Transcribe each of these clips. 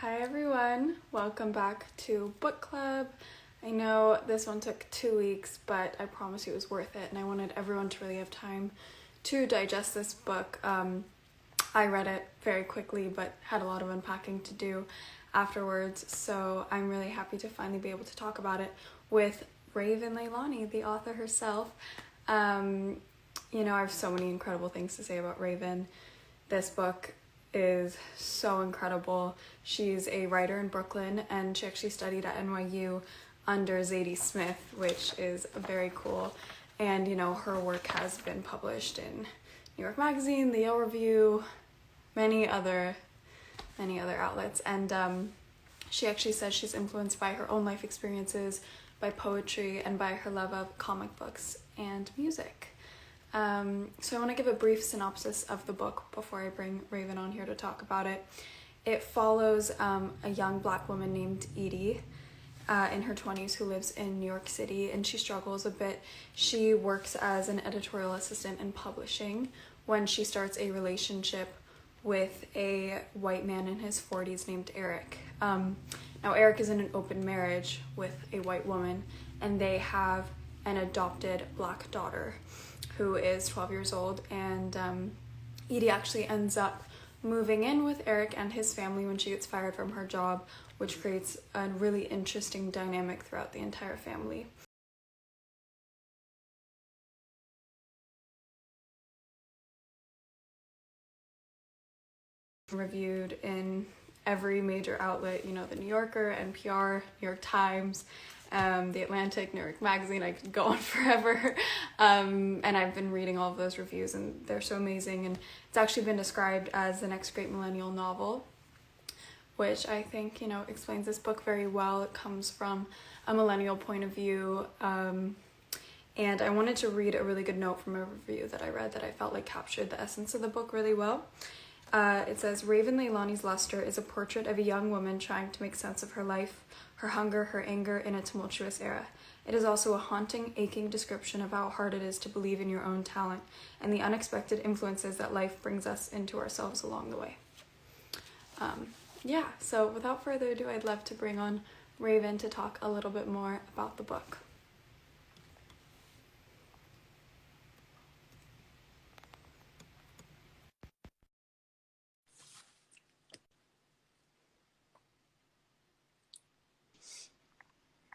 Hi everyone, welcome back to book club. I know this one took 2 weeks, but I promise you it was worth it, and I wanted everyone to really have time to digest this book. I read it very quickly, but had a lot of unpacking to do afterwards, so I'm really happy to finally be able to talk about it with Raven Leilani, the author herself. I have so many incredible things to say about Raven. This book is so incredible. She's a writer in Brooklyn, and she actually studied at NYU under Zadie Smith, which is very cool. And her work has been published in New York Magazine, the Yale Review, many other outlets. And she actually says she's influenced by her own life experiences, by poetry, and by her love of comic books and music. So I want to give a brief synopsis of the book before I bring Raven on here to talk about it. It follows a young Black woman named Edie in her 20s who lives in New York City, and she struggles a bit. She works as an editorial assistant in publishing when she starts a relationship with a white man in his 40s named Eric. Now Eric is in an open marriage with a white woman, and they have an adopted Black daughter who is 12 years old, and Edie actually ends up moving in with Eric and his family when she gets fired from her job, which creates a really interesting dynamic throughout the entire family. Reviewed in every major outlet, the New Yorker, NPR, New York Times, the Atlantic, New York Magazine. I could go on forever. And I've been reading all of those reviews, and they're so amazing. And it's actually been described as the next great millennial novel, which I think, explains this book very well. It comes from a millennial point of view. And I wanted to read a really good note from a review that I read that I felt like captured the essence of the book really well. It says, Raven Leilani's Luster is a portrait of a young woman trying to make sense of her life, her hunger, her anger in a tumultuous era. It is also a haunting, aching description of how hard it is to believe in your own talent and the unexpected influences that life brings us into ourselves along the way. So without further ado, I'd love to bring on Raven to talk a little bit more about the book.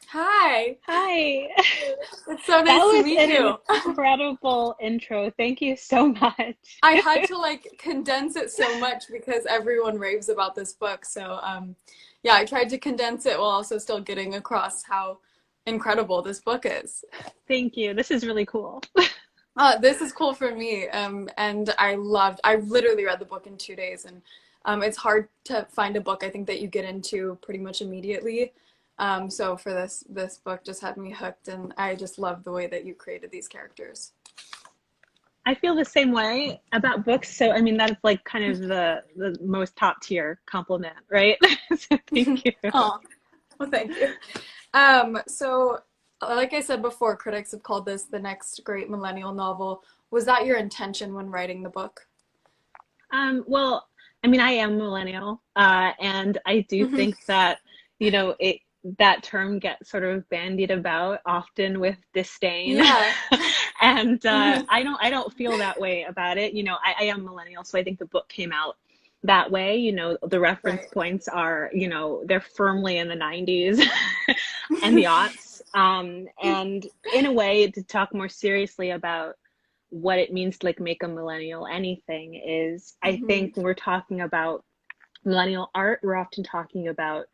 Hi! Hi. It's so That nice to was meet an you. incredible intro. Thank you so much. I had to condense it so much because everyone raves about this book. So I tried to condense it while also still getting across how incredible this book is. Thank you. This is really cool. This is cool for me. And I literally read the book in 2 days, and it's hard to find a book I think that you get into pretty much immediately. So for this book just had me hooked, and I just love the way that you created these characters. I feel the same way about books. So, I mean, that's kind of the most top tier compliment, right? So thank you. Oh, well, thank you. So like I said before, critics have called this the next great millennial novel. Was that your intention when writing the book? Well, I mean, I am a millennial, and I do Mm-hmm. think that, that term gets sort of bandied about often with disdain. Yeah. And Mm-hmm. I don't feel that way about it. I am millennial, so I think the book came out that way. The reference Right. points are, they're firmly in the 90s and the aughts. And in a way, to talk more seriously about what it means to make a millennial anything is, I Mm-hmm. think when we're talking about millennial art, we're often talking about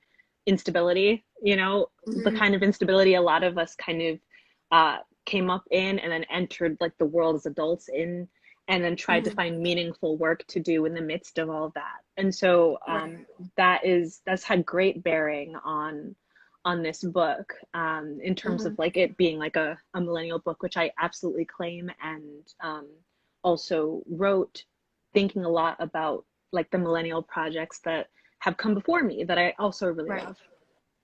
instability, the Mm-hmm. kind of instability a lot of us kind of came up in and then entered the world as adults in, and then tried to Mm-hmm. find meaningful work to do in the midst of all of that. And so Right. that's had great bearing on this book, in terms Mm-hmm. of it being a millennial book, which I absolutely claim, and also wrote thinking a lot about the millennial projects that have come before me that I also really Right. love.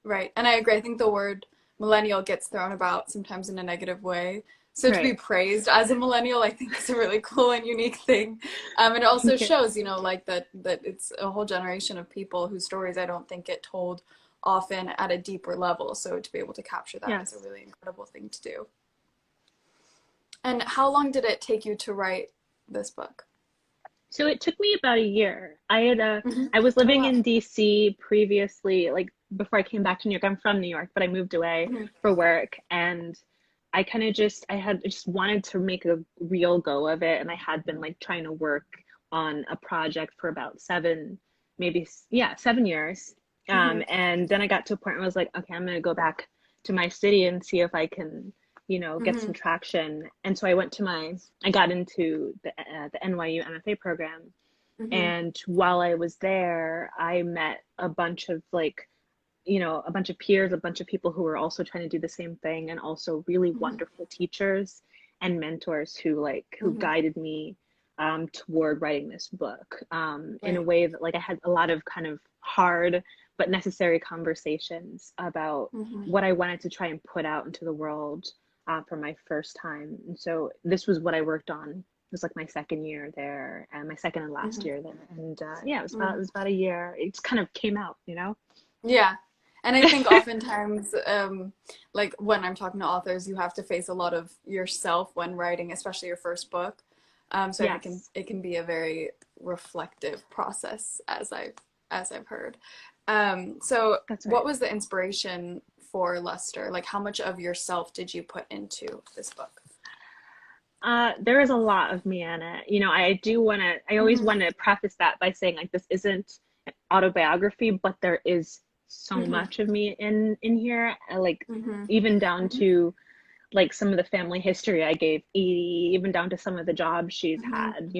Right. And I agree. I think the word millennial gets thrown about sometimes in a negative way. So to be Right. praised as a millennial, I think is a really cool and unique thing. It also Thank you. shows, you know, like that it's a whole generation of people whose stories I don't think get told often at a deeper level. So to be able to capture that is a Yes. really incredible thing to do. And how long did it take you to write this book? So it took me about a year. Hmm. I was Oh living wow. in DC previously, like before I came back to New York. I'm from New York, but I moved away Hmm. for work, and I just wanted to make a real go of it, and I had been like trying to work on a project for about maybe yeah, 7 years. Hmm. And then I got to a point where I was like, okay, I'm gonna go back to my city and see if I can, get Hmm. some traction. And so I got into the NYU MFA program. Hmm. And while I was there, I met a bunch of a bunch of peers, a bunch of people who were also trying to do the same thing, and also really Hmm. wonderful teachers and mentors who Hmm. guided me toward writing this book in a Right. way that like I had a lot of kind of hard but necessary conversations about Hmm. what I wanted to try and put out into the world for my first time. And so this was what I worked on. It was like my second year there and my second and last Hmm. year there. And yeah, it Hmm. was about a year. It just kind of came out, you know? Yeah. And I think oftentimes, like when I'm talking to authors, you have to face a lot of yourself when writing, especially your first book. So I think Yes, it can be a very reflective process, as I've heard. So that's what right. was the inspiration for Luster? Like, how much of yourself did you put into this book? There is a lot of me in it. I always Hmm. want to preface that by saying like this isn't an autobiography, but there is so Hmm. much of me in here, like Hmm. even down Hmm. to like some of the family history I gave Edie, even down to some of the jobs she's Hmm. had.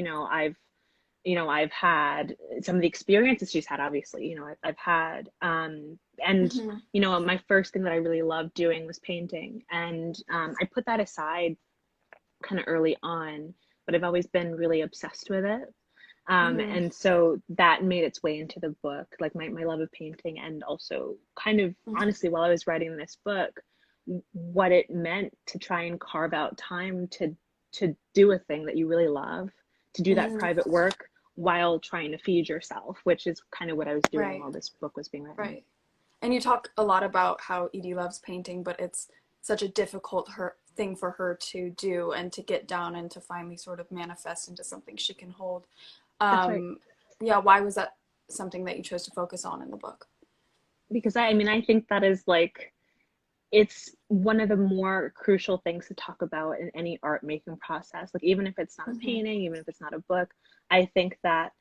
I've had some of the experiences she's had, obviously, I've had. And, Hmm. my first thing that I really loved doing was painting. And I put that aside kind of early on, but I've always been really obsessed with it. Hmm. And so that made its way into the book, like my love of painting, and also kind of honestly, while I was writing this book, what it meant to try and carve out time to do a thing that you really love, to do that Hmm. private work while trying to feed yourself, which is kind of what I was doing Right. while this book was being written. Right. And you talk a lot about how Edie loves painting, but it's such a difficult thing for her to do and to get down and to finally sort of manifest into something she can hold. That's right. Um, yeah, why was that something that you chose to focus on in the book? Because I mean, I think that is like it's one of the more crucial things to talk about in any art making process. Like, even if it's not a Hmm. painting, even if it's not a book, I think that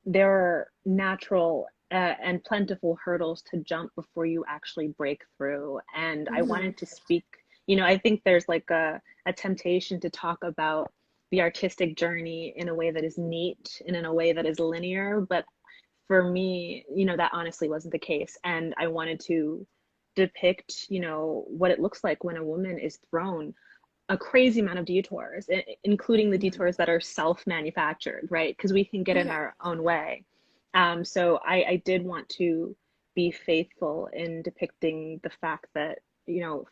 there are natural and plentiful hurdles to jump before you actually break through. And I Hmm. wanted to speak, I think there's like a temptation to talk about the artistic journey in a way that is neat and in a way that is linear. But for me, that honestly wasn't the case. And I wanted to depict, what it looks like when a woman is thrown a crazy amount of detours, including the Hmm. detours that are self-manufactured, right? Because we can get Oh in yeah. our own way. So I did want to be faithful in depicting the fact that,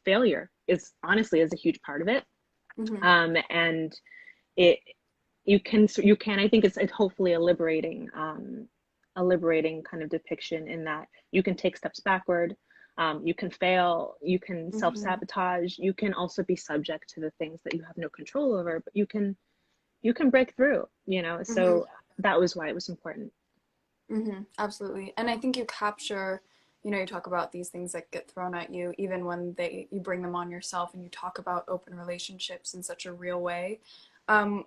failure is a huge part of it. Hmm. And it you can I think it's hopefully a liberating kind of depiction in that you can take steps backward, you can fail, you can Hmm. self-sabotage, you can also be subject to the things that you have no control over, but you can break through, Hmm. so that was why it was important. Hmm. Absolutely. And I think you capture, you talk about these things that get thrown at you, even when you bring them on yourself, and you talk about open relationships in such a real way.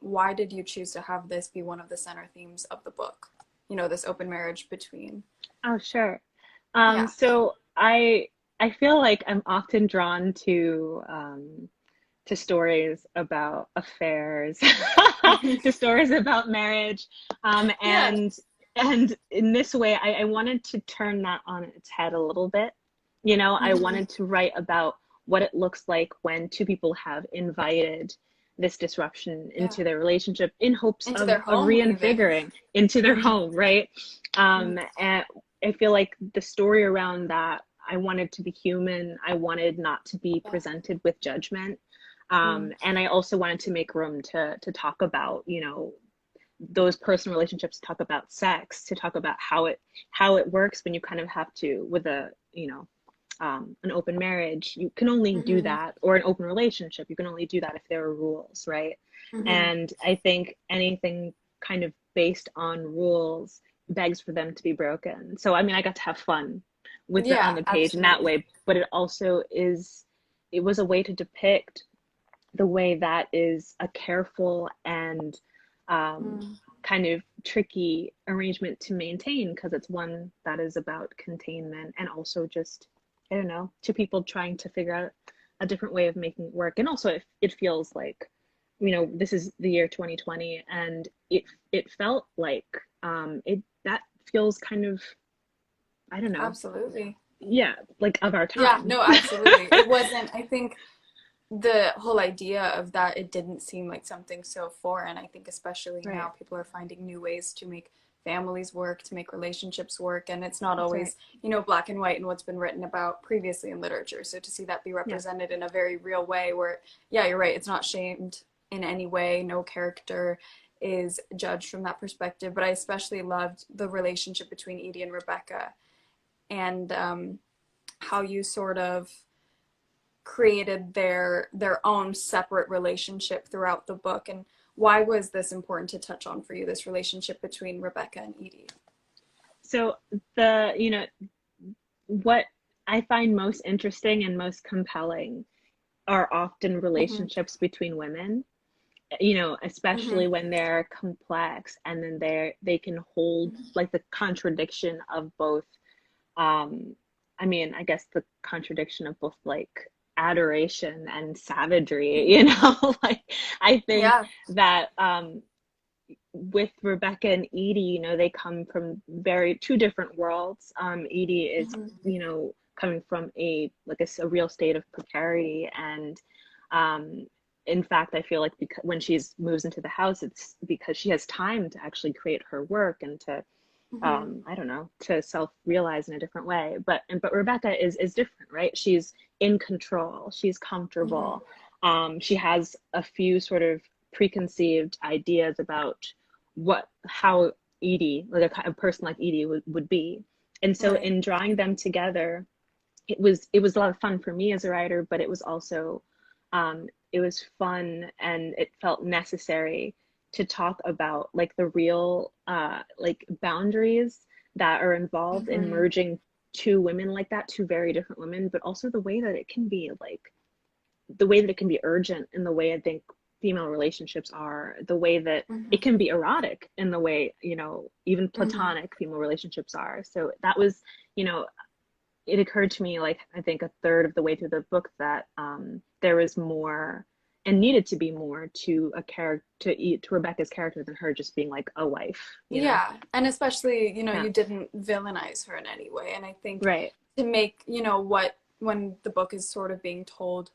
Why did you choose to have this be one of the center themes of the book? This open marriage between. Oh, sure. Yeah. So I feel like I'm often drawn to stories about affairs, to stories about marriage, Yeah. and in this way, I wanted to turn that on its head a little bit. I Hmm. wanted to write about what it looks like when two people have invited this disruption Yeah. into their relationship in hopes Into of their home, even. reinvigorating into their Hmm. home, right? Hmm. And I feel like the story around that, I wanted to be human. I wanted not to be Yeah. presented with judgment. Mm. And I also wanted to make room to talk about, those personal relationships, talk about sex, to talk about how it works when you kind of have to, with an open marriage, you can only do Mm-hmm. that, or an open relationship, you can only do that if there are rules, right? Mm-hmm. And I think anything kind of based on rules begs for them to be broken. So I mean, I got to have fun with the on Yeah, the page in that absolutely. way, but it was a way to depict the way that is a careful and um, Mm. kind of tricky arrangement to maintain, because it's one that is about containment and also just, I don't know, two people trying to figure out a different way of making it work. And also it feels like, this is the year 2020, and it felt like it that feels kind of, I don't know, Absolutely. yeah, like of our Yeah, time. no, absolutely. It wasn't, I think the whole idea of that, it didn't seem like something so foreign. I think especially now Right. people are finding new ways to make families work, to make relationships work, and it's not That's right. always, black and white and what's been written about previously in literature. So to see that be Yeah. represented in a very real way where, yeah, you're right, it's not shamed in any way, no character is judged from that perspective. But I especially loved the relationship between Edie and Rebecca, and how you sort of created their own separate relationship throughout the book. And why was this important to touch on for you, this relationship between Rebecca and Edie? So what I find most interesting and most compelling are often Mm-hmm. relationships between women, Mm-hmm. especially when they're complex, and then they can hold like the contradiction of both, um I mean, I guess the contradiction of both like adoration and savagery, Mm-hmm. like I think Yeah. that with Rebecca and Edie, they come from very two different worlds. Edie is, Mm-hmm. coming from a real state of precarity, and um, in fact, I feel like because when she's moves into the house, it's because she has time to actually create her work and to, Mm-hmm. I don't know, to self-realize in a different way. But Rebecca is different, right? She's in control. She's Mm-hmm. comfortable. She has a few sort of preconceived ideas about how Edie, like a person like Edie would be. And so Right. in drawing them together, it was a lot of fun for me as a writer, but it was also it was fun, and it felt necessary to talk about like the real like boundaries that are involved in Mm-hmm. merging two women like that, two very different women, but also the way that it can be urgent, in the way I think female relationships are, the way that Mm-hmm. it can be erotic, in the way, even Mm-hmm. platonic female relationships are. So that was, you know, it occurred to me, like, I think a third of the way through the book, that there was more and needed to be more to a character, to Rebecca's character, than her just being like a wife. Yeah, and especially, Yeah. you didn't villainize her in any way. And I think Right. to make, what when the book is sort of being told,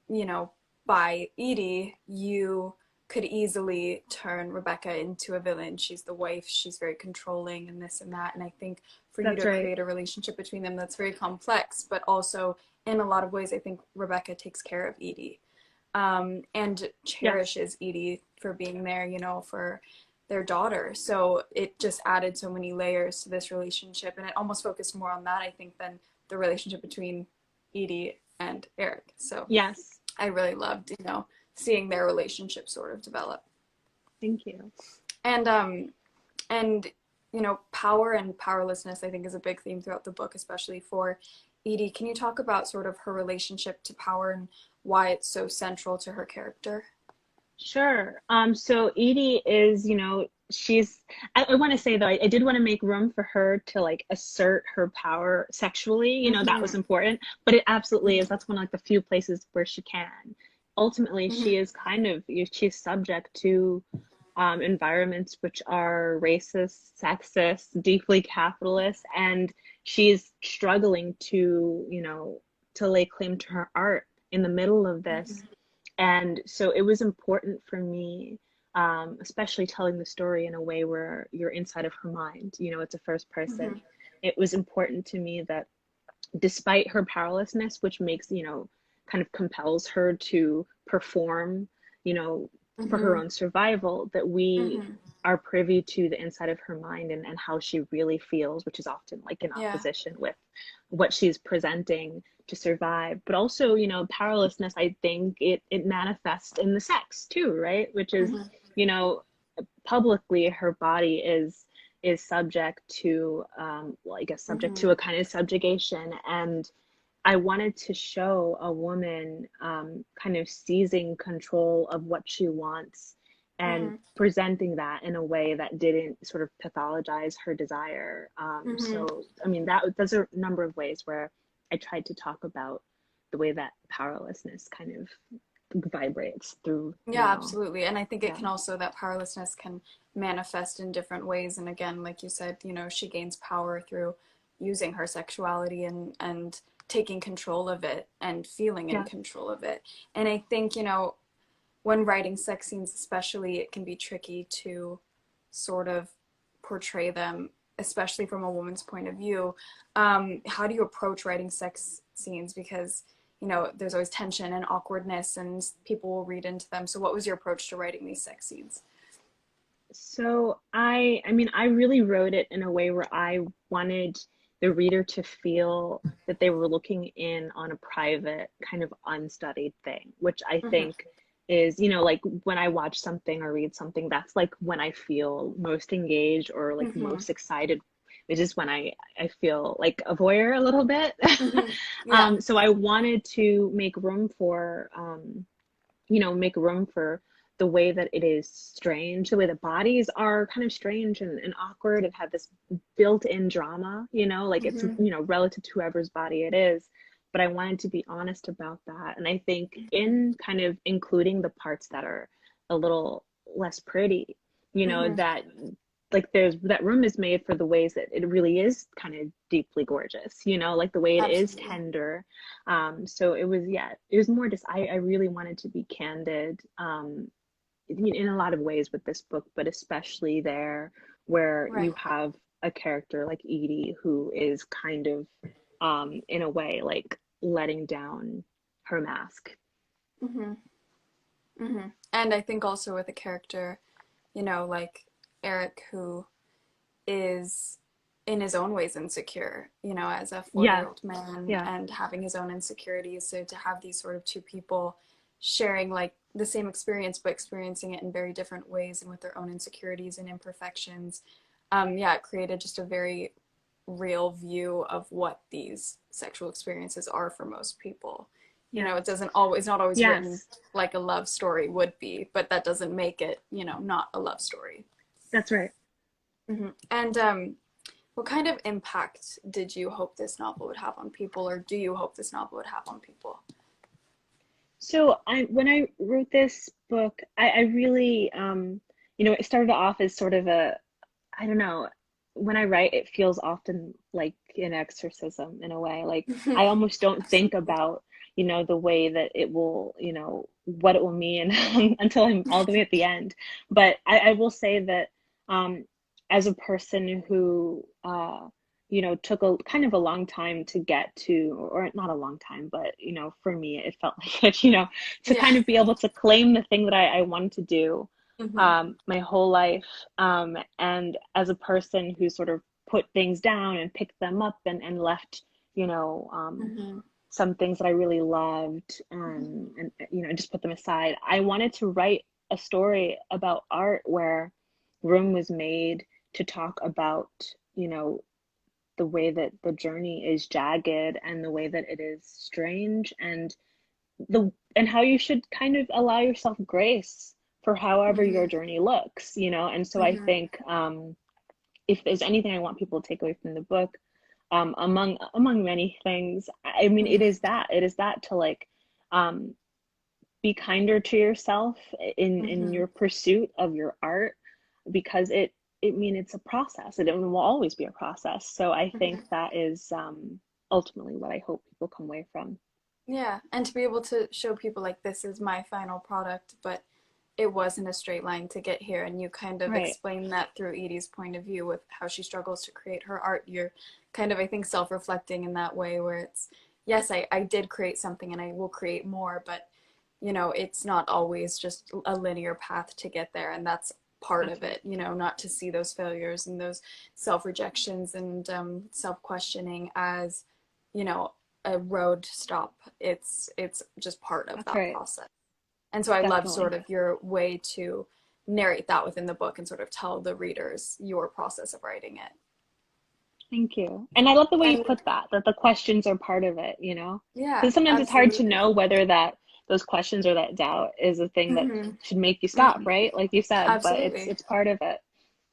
you know, by Edie, you could easily turn Rebecca into a villain. She's the wife, she's very controlling and this and that. And I think for you That's to right. create a relationship between them that's very complex, but also in a lot of ways, I think Rebecca takes care of Edie, and Yes. cherishes Edie for being there, for their daughter. So it just added so many layers to this relationship. And it almost focused more on that, I think, than the relationship between Edie and Eric. So Yes. I really loved, seeing their relationship sort of develop. Thank you. And power and powerlessness, I think, is a big theme throughout the book, especially for Edie. Can you talk about sort of her relationship to power and why it's so central to her character? Sure. So Edie is, I want to say though, I did want to make room for her to like assert her power sexually, that was Mm-hmm. important, but it absolutely is. That's one of like the few places where she can. Ultimately, Mm-hmm. she is kind of, she's subject to environments which are racist, sexist, deeply capitalist, and she's struggling to lay claim to her art in the middle of this. Mm-hmm. And so it was important for me, especially telling the story in a way where you're inside of her mind, it's a first Mm-hmm. person. It was important to me that despite her powerlessness, which makes, kind of compels her to perform, you know, for her Mm-hmm. own survival, that we Mm-hmm. are privy to the inside of her mind, and how she really feels, which is often like in Yeah. opposition with what she's presenting to survive. But also, you know, powerlessness, I think it manifests in the sex too, right? Which is, Mm-hmm. you know, publicly her body is subject to well, I guess subject Mm-hmm. to a kind of subjugation. And I wanted to show a woman kind of seizing control of what she wants and Mm-hmm. presenting that in a way that didn't sort of pathologize her desire. Mm-hmm. So, I mean, that there's a number of ways where I tried to talk about the way that powerlessness kind of vibrates through, you Yeah, know, absolutely. And I think it yeah, can also, that powerlessness can manifest in different ways. And again, like you said, you know, she gains power through using her sexuality and taking control of it and feeling in yeah, control of it. And I think, you know, when writing sex scenes especially, it can be tricky to sort of portray them, especially from a woman's point of view. How do you approach writing sex scenes? Because, you know, there's always tension and awkwardness and people will read into them. So what was your approach to writing these sex scenes? So I mean, I really wrote it in a way where I wanted the reader to feel that they were looking in on a private, kind of unstudied thing, which I Mm-hmm. think is, you know, like when I watch something or read something, that's like when I feel most engaged or like Mm-hmm. most excited, which is when I feel like a voyeur a little bit. Mm-hmm. Yeah. So I wanted to make room for you know, make room for the way that it is strange, the way that bodies are kind of strange and awkward and have this built-in drama, you know, like it's, Mm-hmm. you know, relative to whoever's body it is. But I wanted to be honest about that. And I think Mm-hmm. in kind of including the parts that are a little less pretty, you know, Mm-hmm. that like there's that room is made for the ways that it really is kind of deeply gorgeous, you know, like the way it is Absolutely. tender. So it was, yeah, it was more just, I really wanted to be candid in a lot of ways with this book, but especially there where you Right. have a character like Edie who is kind of, in a way, like letting down her mask. Mm-hmm. Mm-hmm. And I think also with a character, you know, like Eric, who is in his own ways insecure, you know, as a Yeah, 40-year-old man yeah, and having his own insecurities. So to have these sort of two people sharing like the same experience, but experiencing it in very different ways and with their own insecurities and imperfections, yeah, it created just a very real view of what these sexual experiences are for most people. You yeah. know, it doesn't always, not always written Yes, like a love story would be, but that doesn't make it, you know, not a love story. that's right. Mm-hmm. And what kind of impact did you hope this novel would have on people, or do you hope this novel would have on people? So when I wrote this book, I really, you know, it started off as sort of a, I don't know, when I write, it feels often like an exorcism in a way. Like I almost don't think Absolutely. about, you know, the way that it will, you know, what it will mean until I'm all the way at the end. But I will say that um, as a person who, you know, took a kind of a long time to get to, or not a long time, but, you know, for me, it felt like it, you know, to Yeah. kind of be able to claim the thing that I wanted to do Mm-hmm. my whole life. And as a person who sort of put things down and picked them up and left, you know, Mm-hmm. some things that I really loved, and, you know, just put them aside. I wanted to write a story about art where room was made to talk about, you know, the way that the journey is jagged and the way that it is strange and how you should kind of allow yourself grace for however Mm-hmm. your journey looks, you know. And so I Mm-hmm. think if there's anything I want people to take away from the book, among many things, I mean, Mm-hmm. it is that to like um, be kinder to yourself in Mm-hmm. your pursuit of your art, because it mean it's a process. It will always be a process. So I think Mm-hmm. that is ultimately what I hope people come away from. Yeah, and to be able to show people like this is my final product, but it wasn't a straight line to get here, and you kind of Right. explain that through Edie's point of view with how she struggles to create her art. You're kind of, I think, self-reflecting in that way where it's, yes, I did create something and I will create more, but you know, it's not always just a linear path to get there, and that's part of it, you know, not to see those failures and those self-rejections and self-questioning as, you know, a road stop. It's just part of That's that right. process. And so I love sort Definitely. of your way to narrate that within the book and sort of tell the readers your process of writing it. Thank you. And I love the way you And put that, that the questions are part of it, you know? yeah, Because sometimes it's hard to absolutely. know whether that those questions or that doubt is a thing that Hmm. should make you stop, Hmm. right? Like you said, but Absolutely. it's part of it.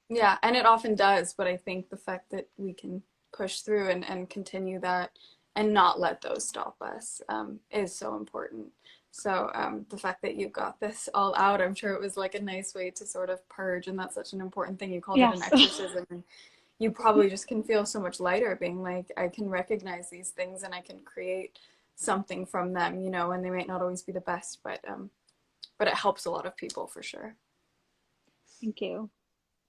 Yeah, and it often does, but I think the fact that we can push through and continue that and not let those stop us is so important. So the fact that you got this all out, I'm sure it was like a nice way to sort of purge, and that's such an important thing. You called it an Yes. exorcism, and you probably just can feel so much lighter being like, I can recognize these things and I can create something from them, you know, and they might not always be the best, but it helps a lot of people for sure. Thank you.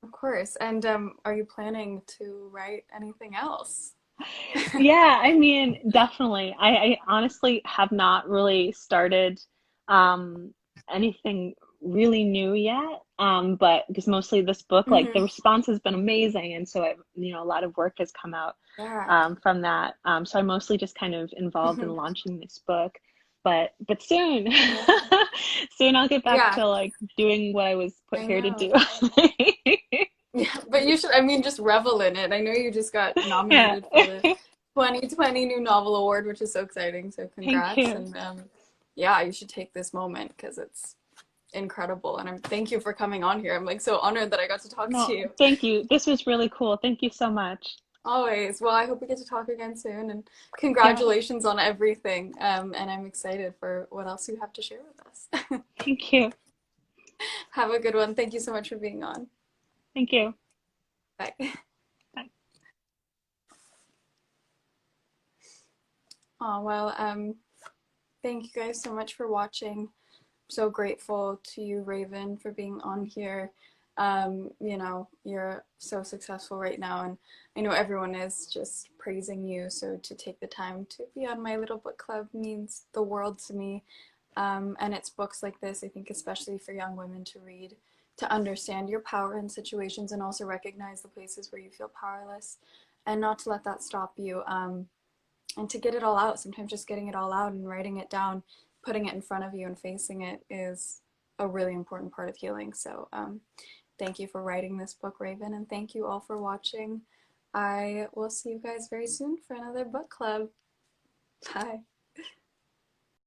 Of course. And are you planning to write anything else? Yeah, I mean, definitely. I honestly have not really started um, anything really new yet. But because mostly this book, like the Hmm. response has been amazing, and so a lot of work has come out Yeah. from that. So I'm mostly just kind of involved in Hmm. launching this book. But soon, Yeah. soon I'll get back Yeah. to like doing what I was put I here to know. do. Yeah, but you should, I mean, just revel in it. I know you just got Yeah. nominated for the 2020 New Novel Award, which is so exciting. So Thank congrats. you. And yeah, you should take this moment because it's incredible. And I'm thank you for coming on here. I'm like so honored that I got to talk to No, you. thank you. This was really cool. Thank you so much. Always. Well, I hope we get to talk again soon. And Yeah, congratulations on everything. And I'm excited for what else you have to share with us. thank you. Have a good one. Thank you so much for being on. Thank you. Bye. Bye. Oh, well, thank you guys so much for watching. So grateful to you, Raven, for being on here. You know, you're so successful right now, and I know everyone is just praising you. So to take the time to be on my little book club means the world to me. And it's books like this, I think, especially for young women to read, to understand your power in situations and also recognize the places where you feel powerless and not to let that stop you. And to get it all out, sometimes just getting it all out and writing it down, putting it in front of you and facing it is a really important part of healing. So thank you for writing this book, Raven, and thank you all for watching. I will see you guys very soon for another book club. Bye.